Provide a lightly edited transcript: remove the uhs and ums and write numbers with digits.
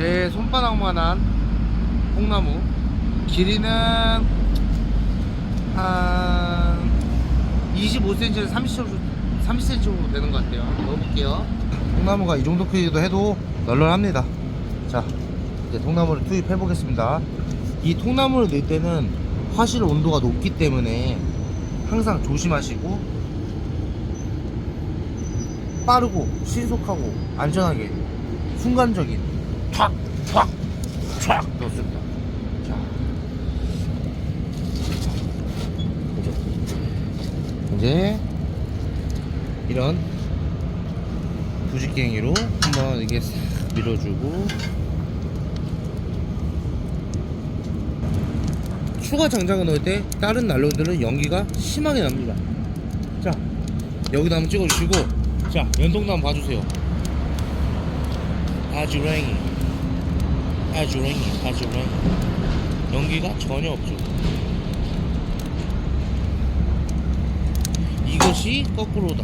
제 손바닥만한 통나무, 길이는 한 25cm에서 30cm 정도 되는 것 같아요. 한번 넣어볼게요. 통나무가 이 정도 크기도 해도 널널합니다. 자, 이제 통나무를 투입해 보겠습니다. 이 통나무를 넣을 때는 화실 온도가 높기 때문에 항상 조심하시고 빠르고 신속하고 안전하게 순간적인 탁 넣습니다. 자, 이제 이런 부직갱이로 한번 이게 싹 밀어주고, 추가 장작을 넣을 때 다른 난로들은 연기가 심하게 납니다. 자, 여기다 한번 찍어주시고, 자, 연통도 한번 봐주세요. 아주 랭이 연기가 전혀 없죠. 이것이 거꾸로다.